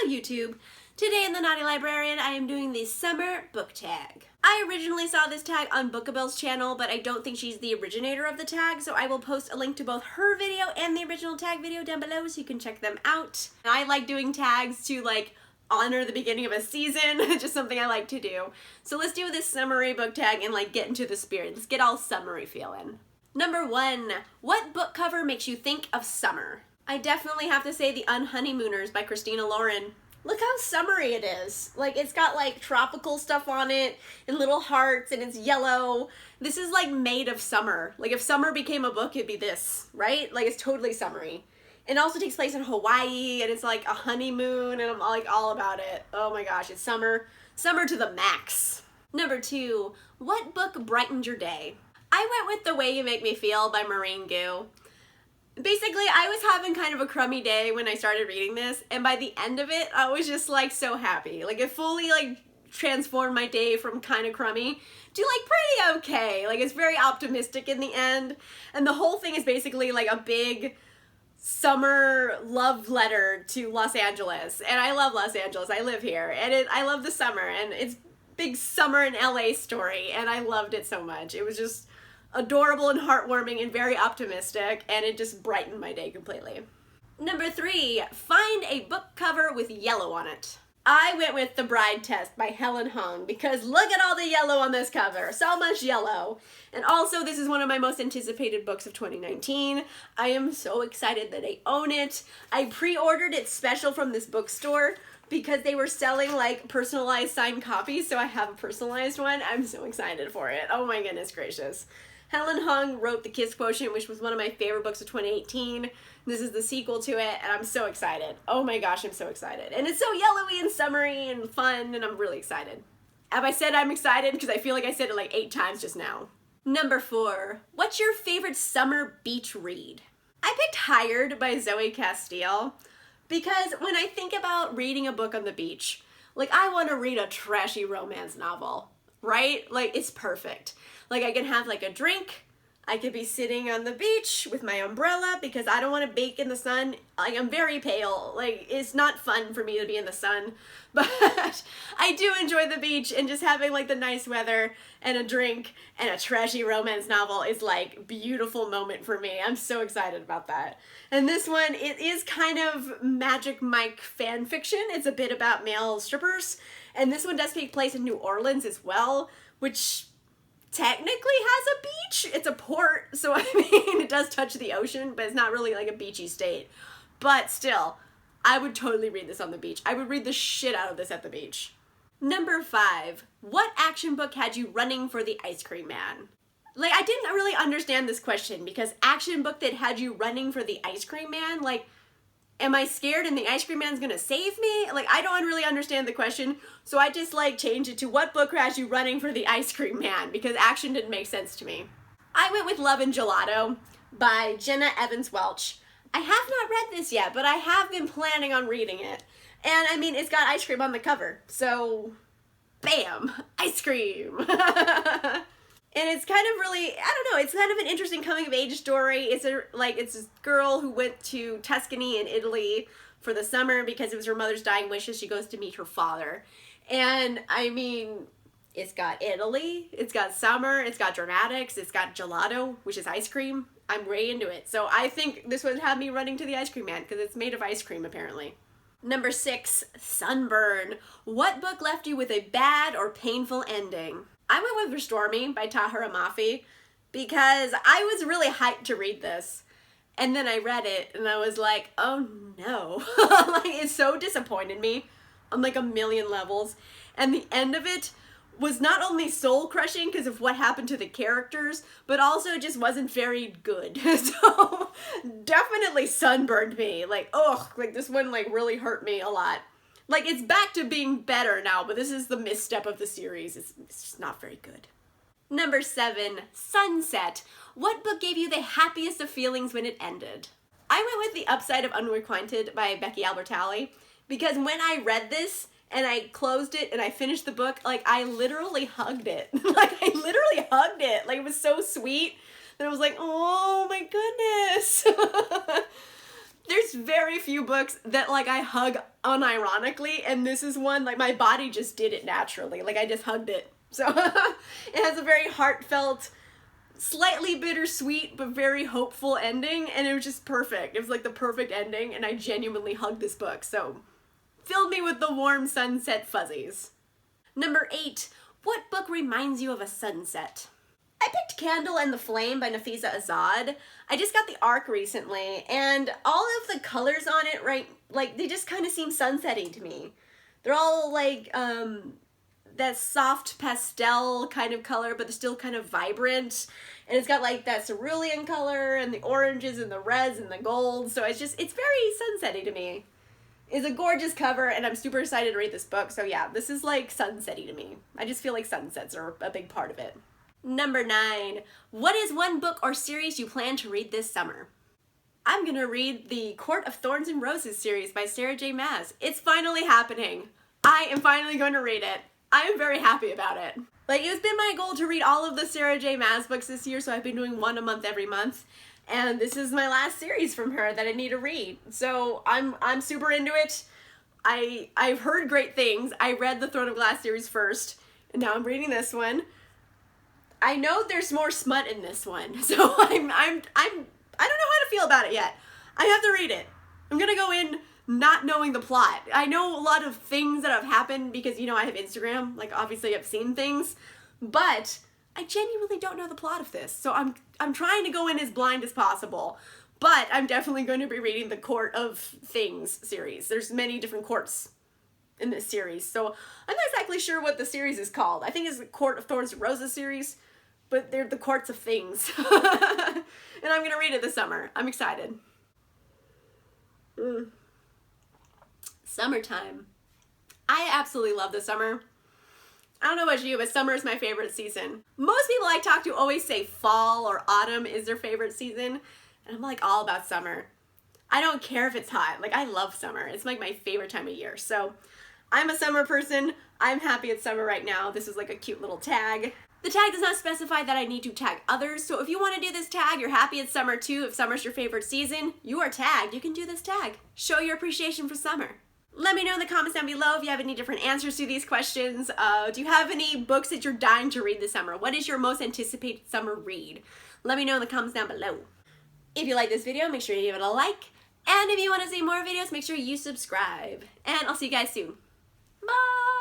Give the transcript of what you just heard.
YouTube. Today in the Naughty Librarian, I am doing the summer book tag. I originally saw this tag on Bookabelle's channel, but I don't think she's the originator of the tag, so I will post a link to both her video and the original tag video down below so you can check them out. I like doing tags to like honor the beginning of a season, just something I like to do. So let's do this summery book tag and like get into the spirit. Let's get all summery feeling. Number 1, what book cover makes you think of summer? I definitely have to say the Unhoneymooners by Christina Lauren. Look how summery it is. Like, it's got like tropical stuff on it and little hearts and it's yellow. This is like made of summer. Like if summer became a book, it'd be this, right? Like it's totally summery. It also takes place in Hawaii and it's like a honeymoon and I'm like all about it. Oh my gosh, it's summer. Summer to the max. Number 2, what book brightened your day? I went with The Way You Make Me Feel by Maurene. Basically, I was having kind of a crummy day when I started reading this, and by the end of it, I was just like so happy. Like it fully like transformed my day from kind of crummy to like pretty okay. Like it's very optimistic in the end, and the whole thing is basically like a big summer love letter to Los Angeles. And I love Los Angeles. I live here, and I love the summer, and it's big summer in LA story, and I loved it so much. It was just adorable and heartwarming and very optimistic, and it just brightened my day completely. Number 3, find a book cover with yellow on it. I went with The Bride Test by Helen Hoang because look at all the yellow on this cover. So much yellow. And also, this is one of my most anticipated books of 2019. I am so excited that I own it. I pre-ordered it special from this bookstore because they were selling like personalized signed copies, so I have a personalized one. I'm so excited for it. Oh my goodness gracious. Helen Hoang wrote The Kiss Quotient, which was one of my favorite books of 2018. This is the sequel to it, and I'm so excited. Oh my gosh, I'm so excited. And it's so yellowy and summery and fun, and I'm really excited. Have I said I'm excited? Because I feel like I said it like 8 times just now. Number 4, what's your favorite summer beach read? I picked Hired by Zoey Castille because when I think about reading a book on the beach, like I want to read a trashy romance novel, right? Like it's perfect. Like I can have like a drink, I could be sitting on the beach with my umbrella because I don't want to bake in the sun. Like I'm very pale, like it's not fun for me to be in the sun, but I do enjoy the beach, and just having like the nice weather and a drink and a trashy romance novel is like a beautiful moment for me. I'm so excited about that. And this one, it is kind of Magic Mike fan fiction. It's a bit about male strippers, and this one does take place in New Orleans as well, which technically has a beach. It's a port, so I mean it does touch the ocean, but it's not really like a beachy state. But still, I would totally read this on the beach. I would read the shit out of this at the beach. Number 5, what action book had you running for the ice cream man? Like I didn't really understand this question because action book that had you running for the ice cream man, like am I scared and the ice cream man's gonna save me? Like, I don't really understand the question, so I just like changed it to what book has you running for the ice cream man, because action didn't make sense to me. I went with Love and Gelato by Jenna Welch. I have not read this yet, but I have been planning on reading it. And I mean, it's got ice cream on the cover, so bam, ice cream. And it's kind of really, I don't know, it's kind of an interesting coming-of-age story. It's this girl who went to Tuscany in Italy for the summer because it was her mother's dying wishes. She goes to meet her father. And, I mean, it's got Italy, it's got summer, it's got dramatics, it's got gelato, which is ice cream. I'm way into it. So I think this would have me running to the ice cream man because it's made of ice cream, apparently. Number 6, Sunburn. What book left you with a bad or painful ending? I went with Restore Me by Tahereh Mafi because I was really hyped to read this. And then I read it and I was like, oh no. Like it so disappointed me on like a million levels. And the end of it was not only soul crushing because of what happened to the characters, but also it just wasn't very good. So definitely sunburned me. Like, oh, like this one like really hurt me a lot. Like, it's back to being better now, but this is the misstep of the series. It's just not very good. Number 7, Sunset. What book gave you the happiest of feelings when it ended? I went with The Upside of Unrequited by Becky Albertalli because when I read this and I closed it and I finished the book, like, I literally hugged it. Like, I literally hugged it. Like, it was so sweet that I was like, oh my goodness. There's there's very few books that like I hug unironically, and this is one, like my body just did it naturally. Like I just hugged it. So it has a very heartfelt, slightly bittersweet, but very hopeful ending, and it was just perfect. It was like the perfect ending, and I genuinely hugged this book, so filled me with the warm sunset fuzzies. Number 8, what book reminds you of a sunset? I picked Candle and the Flame by Nafiza Azad. I just got the ARC recently, and all of the colors on it, right, like, they just kind of seem sunsetty to me. They're all, like, that soft pastel kind of color, but they're still kind of vibrant. And it's got, like, that cerulean color, and the oranges, and the reds, and the gold, so it's very sunsetty to me. It's a gorgeous cover, and I'm super excited to read this book, so yeah, this is, like, sunsetty to me. I just feel like sunsets are a big part of it. Number 9, what is one book or series you plan to read this summer? I'm gonna read the Court of Thorns and Roses series by Sarah J. Maas. It's finally happening. I am finally going to read it. I am very happy about it. Like, it's been my goal to read all of the Sarah J. Maas books this year, so I've been doing one a month every month. And this is my last series from her that I need to read. So I'm super into it. I've heard great things. I read the Throne of Glass series first, and now I'm reading this one. I know there's more smut in this one, so I don't know how to feel about it yet. I have to read it. I'm gonna go in not knowing the plot. I know a lot of things that have happened because, you know, I have Instagram, like obviously I've seen things, but I genuinely don't know the plot of this. So I'm trying to go in as blind as possible, but I'm definitely going to be reading the Court of Things series. There's many different courts in this series, so I'm not exactly sure what the series is called. I think it's the Court of Thorns and Roses series, but they're the Courts of Things. And I'm gonna read it this summer. I'm excited. Summertime. I absolutely love the summer. I don't know about you, but summer is my favorite season. Most people I talk to always say fall or autumn is their favorite season, and I'm like all about summer. I don't care if it's hot. Like, I love summer. It's like my favorite time of year. So I'm a summer person. I'm happy it's summer right now. This is like a cute little tag. The tag does not specify that I need to tag others, so if you want to do this tag, you're happy it's summer too. If summer's your favorite season, you are tagged. You can do this tag. Show your appreciation for summer. Let me know in the comments down below if you have any different answers to these questions. Do you have any books that you're dying to read this summer? What is your most anticipated summer read? Let me know in the comments down below. If you like this video, make sure you give it a like. And if you want to see more videos, make sure you subscribe. And I'll see you guys soon. Bye!